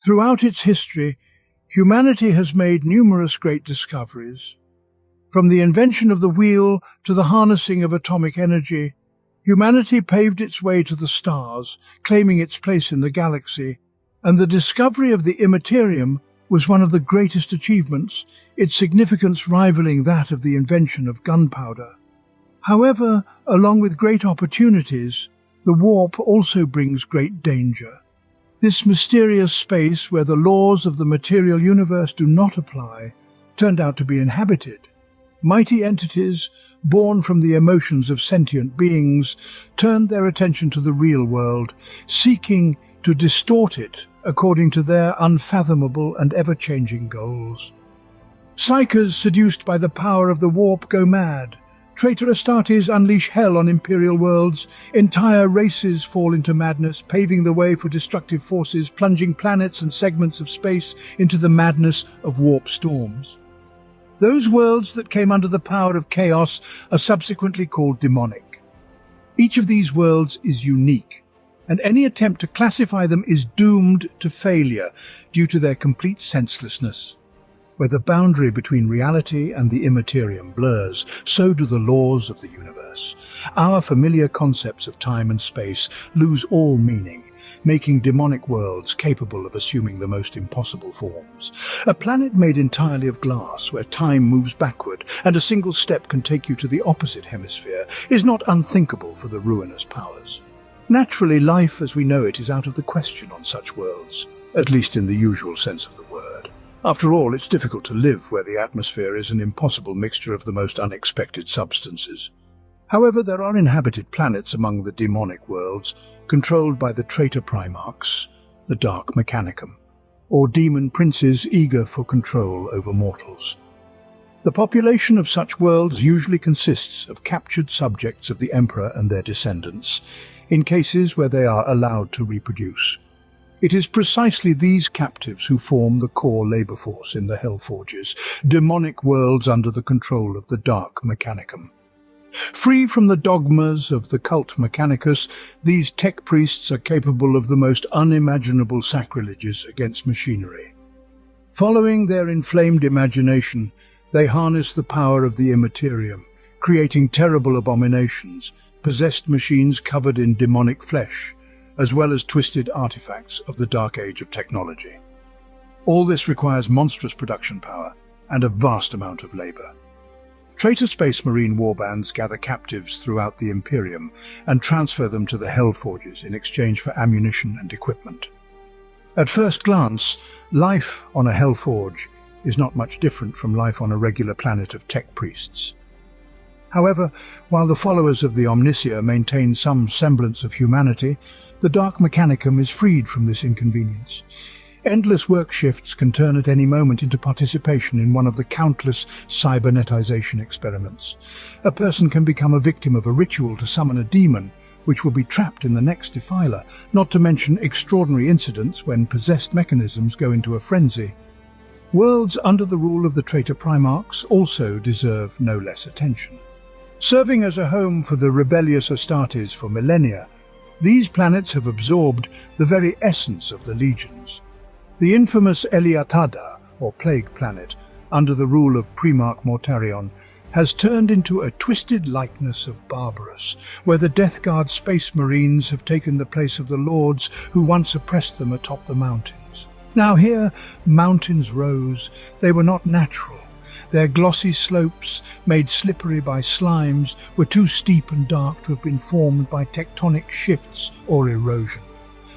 Throughout its history, humanity has made numerous great discoveries. From the invention of the wheel to the harnessing of atomic energy, humanity paved its way to the stars, claiming its place in the galaxy, and the discovery of the immaterium was one of the greatest achievements, its significance rivaling that of the invention of gunpowder. However, along with great opportunities, the warp also brings great danger. This mysterious space where the laws of the material universe do not apply turned out to be inhabited. Mighty entities, born from the emotions of sentient beings, turned their attention to the real world, seeking to distort it according to their unfathomable and ever-changing goals. Psychers seduced by the power of the warp go mad. Traitor Astartes unleash hell on imperial worlds. Entire races fall into madness, paving the way for destructive forces, plunging planets and segments of space into the madness of warp storms. Those worlds that came under the power of chaos are subsequently called demonic. Each of these worlds is unique, and any attempt to classify them is doomed to failure due to their complete senselessness. Where the boundary between reality and the immaterium blurs, so do the laws of the universe. Our familiar concepts of time and space lose all meaning, making demonic worlds capable of assuming the most impossible forms. A planet made entirely of glass, where time moves backward and a single step can take you to the opposite hemisphere, is not unthinkable for the ruinous powers. Naturally, life as we know it is out of the question on such worlds, at least in the usual sense of the word. After all, it's difficult to live where the atmosphere is an impossible mixture of the most unexpected substances. However, there are inhabited planets among the demonic worlds, controlled by the Traitor primarchs, the dark mechanicum, or demon princes eager for control over mortals. The population of such worlds usually consists of captured subjects of the Emperor and their descendants, in cases where they are allowed to reproduce. It is precisely these captives who form the core labor force in the Hellforges, demonic worlds under the control of the dark mechanicum. Free from the dogmas of the cult mechanicus, these tech priests are capable of the most unimaginable sacrileges against machinery. Following their inflamed imagination, they harness the power of the immaterium, creating terrible abominations, possessed machines covered in demonic flesh, as well as twisted artifacts of the dark age of technology. All this requires monstrous production power and a vast amount of labor. Traitor Space Marine warbands gather captives throughout the Imperium and transfer them to the Hellforges in exchange for ammunition and equipment. At first glance, life on a Hellforge is not much different from life on a regular planet of tech priests. However, while the followers of the Omnicia maintain some semblance of humanity, the Dark Mechanicum is freed from this inconvenience. Endless work shifts can turn at any moment into participation in one of the countless cybernetization experiments. A person can become a victim of a ritual to summon a demon, which will be trapped in the next defiler, not to mention extraordinary incidents when possessed mechanisms go into a frenzy. Worlds under the rule of the Traitor Primarchs also deserve no less attention. Serving as a home for the rebellious Astartes for millennia, these planets have absorbed the very essence of the legions. The infamous Eliatada, or Plague Planet, under the rule of Primarch Mortarion, has turned into a twisted likeness of Barbarous, where the Death Guard Space Marines have taken the place of the lords who once oppressed them atop the mountains. Now here, mountains rose. They were not natural. Their glossy slopes, made slippery by slimes, were too steep and dark to have been formed by tectonic shifts or erosion.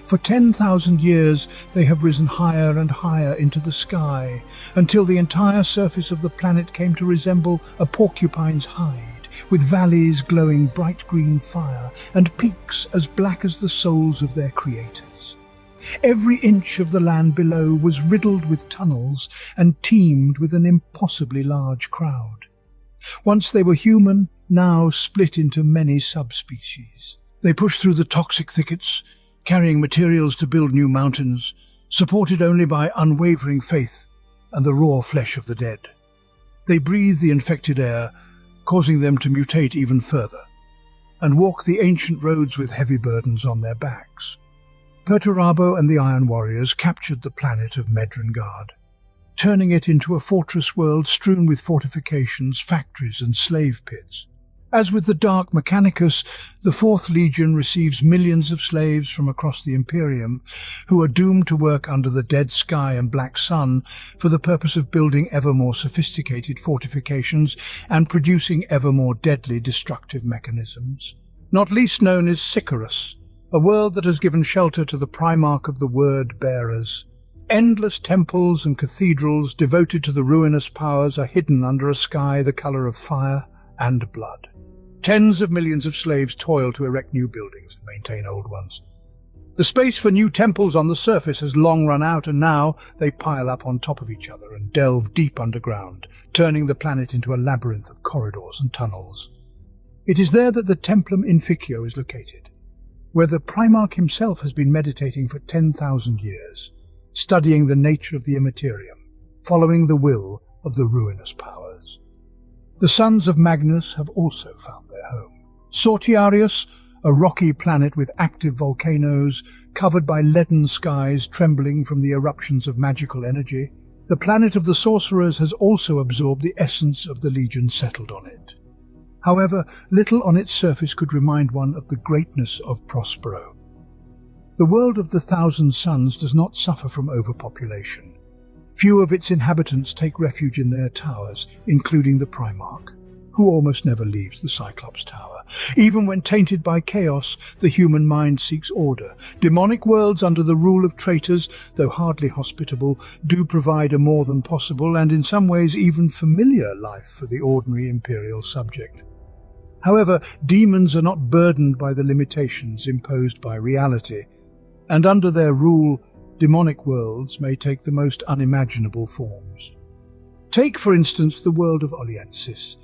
For 10,000 years they have risen higher and higher into the sky, until the entire surface of the planet came to resemble a porcupine's hide, with valleys glowing bright green fire and peaks as black as the souls of their creators. Every inch of the land below was riddled with tunnels and teemed with an impossibly large crowd. Once they were human, now split into many subspecies. They pushed through the toxic thickets, carrying materials to build new mountains, supported only by unwavering faith and the raw flesh of the dead. They breathe the infected air, causing them to mutate even further, and walk the ancient roads with heavy burdens on their backs. Perturabo and the Iron Warriors captured the planet of Medrengard, turning it into a fortress world strewn with fortifications, factories and slave pits. As with the Dark Mechanicus, the Fourth Legion receives millions of slaves from across the Imperium who are doomed to work under the dead sky and black sun for the purpose of building ever more sophisticated fortifications and producing ever more deadly destructive mechanisms. Not least known is Sicarus, a world that has given shelter to the primarch of the Word Bearers. Endless temples and cathedrals devoted to the ruinous powers are hidden under a sky the colour of fire and blood. Tens of millions of slaves toil to erect new buildings and maintain old ones. The space for new temples on the surface has long run out, and now they pile up on top of each other and delve deep underground, turning the planet into a labyrinth of corridors and tunnels. It is there that the Templum Inficio is located, where the Primarch himself has been meditating for 10,000 years, studying the nature of the Immaterium, following the will of the ruinous powers. The sons of Magnus have also found their home. Sortiarius, a rocky planet with active volcanoes, covered by leaden skies trembling from the eruptions of magical energy. The planet of the sorcerers has also absorbed the essence of the Legion settled on it. However, little on its surface could remind one of the greatness of Prospero. The world of the Thousand Suns does not suffer from overpopulation. Few of its inhabitants take refuge in their towers, including the Primarch, who almost never leaves the Cyclops Tower. Even when tainted by chaos, the human mind seeks order. Demonic worlds under the rule of traitors, though hardly hospitable, do provide a more than possible and in some ways even familiar life for the ordinary imperial subject. However, demons are not burdened by the limitations imposed by reality, and under their rule, demonic worlds may take the most unimaginable forms. Take, for instance, the world of Oliensis,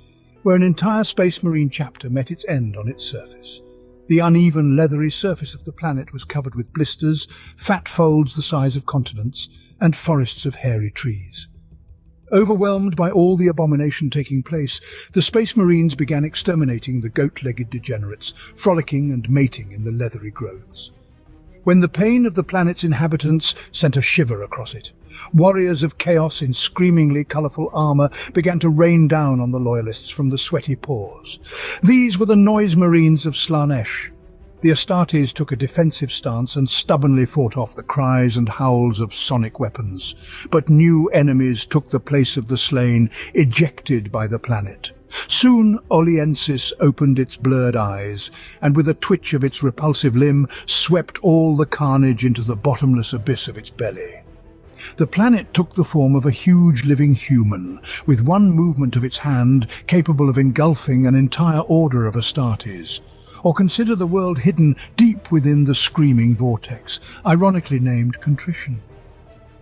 where an entire Space Marine chapter met its end on its surface. The uneven, leathery surface of the planet was covered with blisters, fat folds the size of continents, and forests of hairy trees. Overwhelmed by all the abomination taking place, the Space Marines began exterminating the goat-legged degenerates, frolicking and mating in the leathery growths. When the pain of the planet's inhabitants sent a shiver across it, warriors of chaos in screamingly colourful armour began to rain down on the loyalists from the sweaty pores. These were the Noise Marines of Slanesh. The Astartes took a defensive stance and stubbornly fought off the cries and howls of sonic weapons. But new enemies took the place of the slain, ejected by the planet. Soon Oliensis opened its blurred eyes, and with a twitch of its repulsive limb, swept all the carnage into the bottomless abyss of its belly. The planet took the form of a huge living human, with one movement of its hand capable of engulfing an entire order of Astartes. Or consider the world hidden deep within the screaming vortex, ironically named Contrition.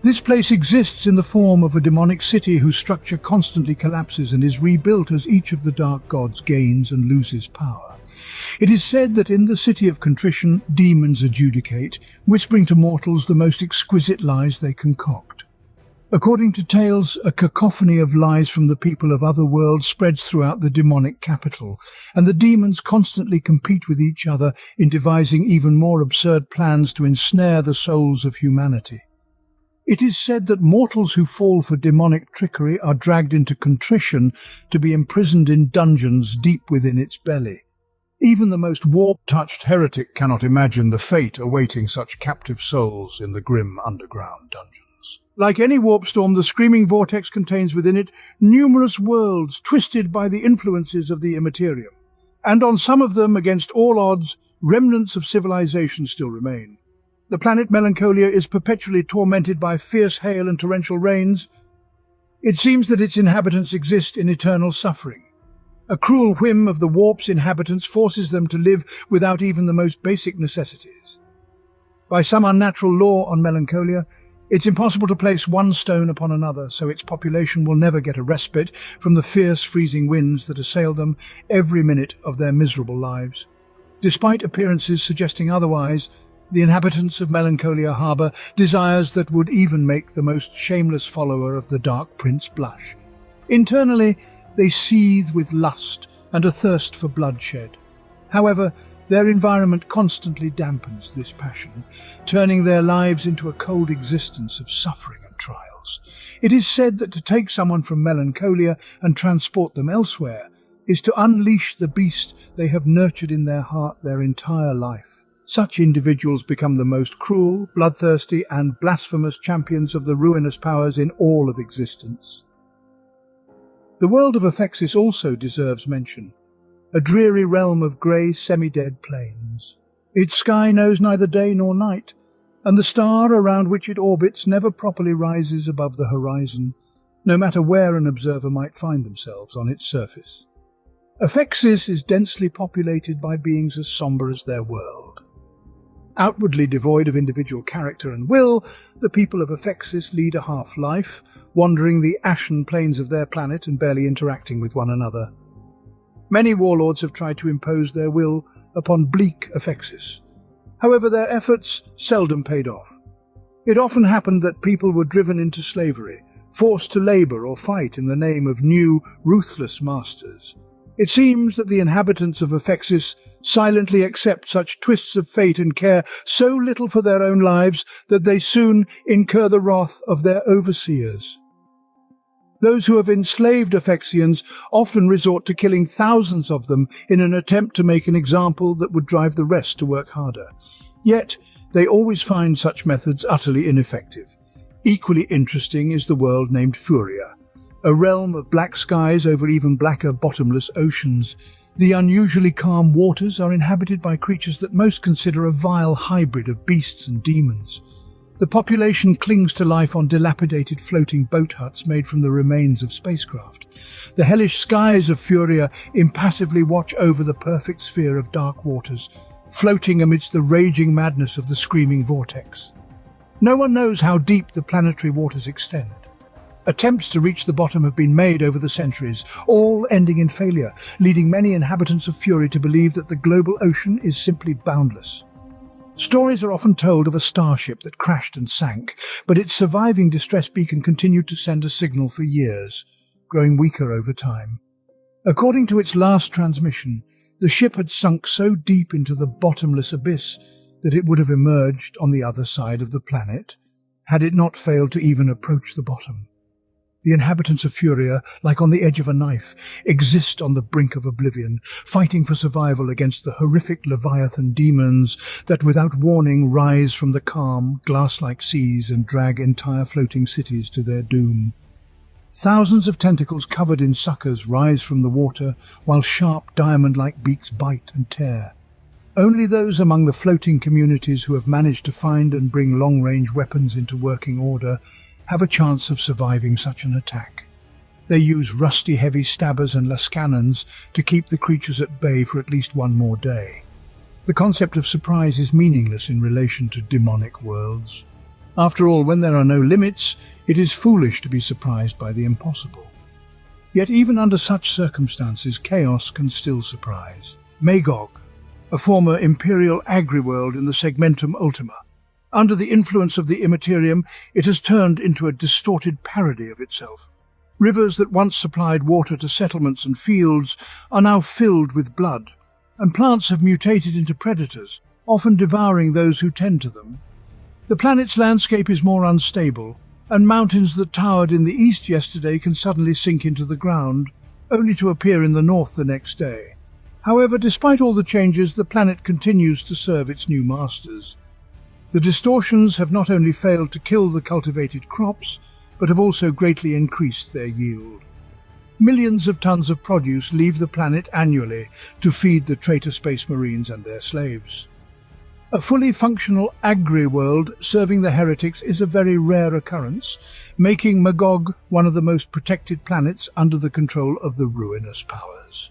This place exists in the form of a demonic city whose structure constantly collapses and is rebuilt as each of the dark gods gains and loses power. It is said that in the city of Contrition, demons adjudicate, whispering to mortals the most exquisite lies they concoct. According to tales, a cacophony of lies from the people of other worlds spreads throughout the demonic capital, and the demons constantly compete with each other in devising even more absurd plans to ensnare the souls of humanity. It is said that mortals who fall for demonic trickery are dragged into Contrition to be imprisoned in dungeons deep within its belly. Even the most warp-touched heretic cannot imagine the fate awaiting such captive souls in the grim underground dungeons. Like any warp storm, the screaming vortex contains within it numerous worlds twisted by the influences of the Immaterium, and on some of them, against all odds, remnants of civilization still remain. The planet Melancholia is perpetually tormented by fierce hail and torrential rains. It seems that its inhabitants exist in eternal suffering. A cruel whim of the warp's inhabitants forces them to live without even the most basic necessities. By some unnatural law on Melancholia, it's impossible to place one stone upon another, so its population will never get a respite from the fierce freezing winds that assail them every minute of their miserable lives. Despite appearances suggesting otherwise, the inhabitants of Melancholia harbour desires that would even make the most shameless follower of the Dark Prince blush. Internally, they seethe with lust and a thirst for bloodshed. However, Their environment constantly dampens this passion, turning their lives into a cold existence of suffering and trials. It is said that to take someone from melancholia and transport them elsewhere is to unleash the beast they have nurtured in their heart their entire life. Such individuals become the most cruel, bloodthirsty, and blasphemous champions of the ruinous powers in all of existence. The world of Aphexis also deserves mention, a dreary realm of grey, semi-dead plains. Its sky knows neither day nor night, and the star around which it orbits never properly rises above the horizon, no matter where an observer might find themselves on its surface. Aphexis is densely populated by beings as sombre as their world. Outwardly devoid of individual character and will, the people of Aphexis lead a half-life, wandering the ashen plains of their planet and barely interacting with one another. Many warlords have tried to impose their will upon bleak Aphexis. However, their efforts seldom paid off. It often happened that people were driven into slavery, forced to labour or fight in the name of new, ruthless masters. It seems that the inhabitants of Aphexis silently accept such twists of fate and care so little for their own lives that they soon incur the wrath of their overseers. Those who have enslaved Aphexians often resort to killing thousands of them in an attempt to make an example that would drive the rest to work harder. Yet, they always find such methods utterly ineffective. Equally interesting is the world named Furia, a realm of black skies over even blacker bottomless oceans. The unusually calm waters are inhabited by creatures that most consider a vile hybrid of beasts and demons. The population clings to life on dilapidated floating boat huts made from the remains of spacecraft. The hellish skies of Furia impassively watch over the perfect sphere of dark waters, floating amidst the raging madness of the screaming vortex. No one knows how deep the planetary waters extend. Attempts to reach the bottom have been made over the centuries, all ending in failure, leading many inhabitants of Fury to believe that the global ocean is simply boundless. Stories are often told of a starship that crashed and sank, but its surviving distress beacon continued to send a signal for years, growing weaker over time. According to its last transmission, the ship had sunk so deep into the bottomless abyss that it would have emerged on the other side of the planet, had it not failed to even approach the bottom. The inhabitants of Furia, like on the edge of a knife, exist on the brink of oblivion, fighting for survival against the horrific Leviathan demons that without warning rise from the calm, glass-like seas and drag entire floating cities to their doom. Thousands of tentacles covered in suckers rise from the water, while sharp diamond-like beaks bite and tear. Only those among the floating communities who have managed to find and bring long-range weapons into working order have a chance of surviving such an attack. They use rusty heavy stabbers and lascannons to keep the creatures at bay for at least one more day. The concept of surprise is meaningless in relation to demonic worlds. After all, when there are no limits, it is foolish to be surprised by the impossible. Yet even under such circumstances, chaos can still surprise. Magog, a former imperial agri-world in the Segmentum Ultima. Under the influence of the Immaterium, it has turned into a distorted parody of itself. Rivers that once supplied water to settlements and fields are now filled with blood, and plants have mutated into predators, often devouring those who tend to them. The planet's landscape is more unstable, and mountains that towered in the east yesterday can suddenly sink into the ground, only to appear in the north the next day. However, despite all the changes, the planet continues to serve its new masters. The distortions have not only failed to kill the cultivated crops, but have also greatly increased their yield. Millions of tons of produce leave the planet annually to feed the Traitor space marines and their slaves. A fully functional agri-world serving the heretics is a very rare occurrence, making Magog one of the most protected planets under the control of the ruinous powers.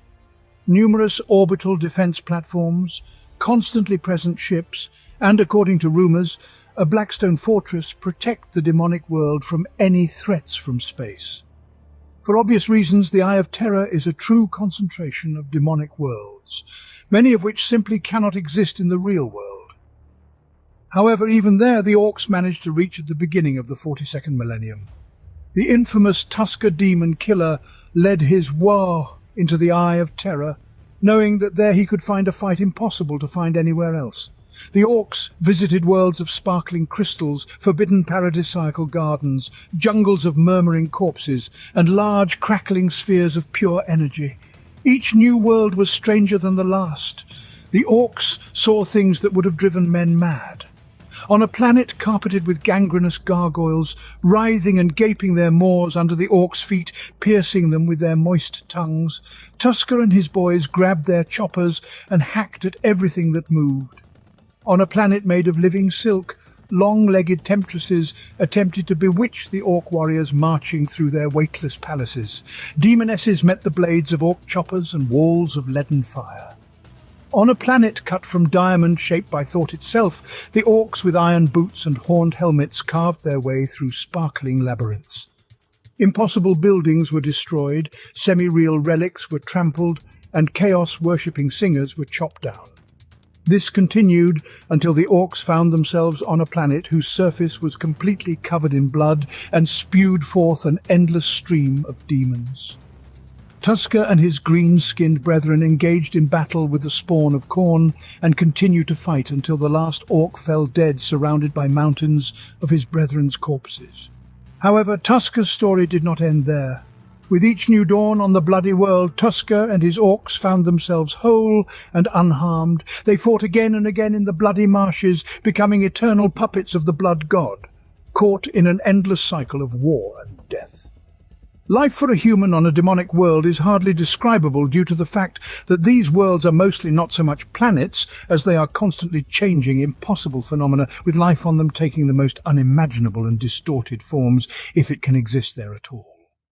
Numerous orbital defense platforms, constantly present ships, and, according to rumours, a Blackstone fortress protect the demonic world from any threats from space. For obvious reasons, the Eye of Terror is a true concentration of demonic worlds, many of which simply cannot exist in the real world. However, even there the Orcs managed to reach at the beginning of the 42nd millennium. The infamous Tuska demon killer led his War into the Eye of Terror, knowing that there he could find a fight impossible to find anywhere else. The orcs visited worlds of sparkling crystals, forbidden paradisiacal gardens, jungles of murmuring corpses, and large crackling spheres of pure energy. Each new world was stranger than the last. The orcs saw things that would have driven men mad. On a planet carpeted with gangrenous gargoyles, writhing and gaping their maws under the orcs' feet, piercing them with their moist tongues, Tuska and his boys grabbed their choppers and hacked at everything that moved. On a planet made of living silk, long-legged temptresses attempted to bewitch the orc warriors marching through their weightless palaces. Demonesses met the blades of orc choppers and walls of leaden fire. On a planet cut from diamond shaped by thought itself, the orcs with iron boots and horned helmets carved their way through sparkling labyrinths. Impossible buildings were destroyed, semi-real relics were trampled, and chaos-worshipping singers were chopped down. This continued until the orcs found themselves on a planet whose surface was completely covered in blood and spewed forth an endless stream of demons. Tuska and his green-skinned brethren engaged in battle with the spawn of Khorne and continued to fight until the last orc fell dead surrounded by mountains of his brethren's corpses. However, Tuska's story did not end there. With each new dawn on the bloody world, Tuska and his orcs found themselves whole and unharmed. They fought again and again in the bloody marshes, becoming eternal puppets of the blood god, caught in an endless cycle of war and death. Life for a human on a demonic world is hardly describable due to the fact that these worlds are mostly not so much planets as they are constantly changing, impossible phenomena, with life on them taking the most unimaginable and distorted forms, if it can exist there at all.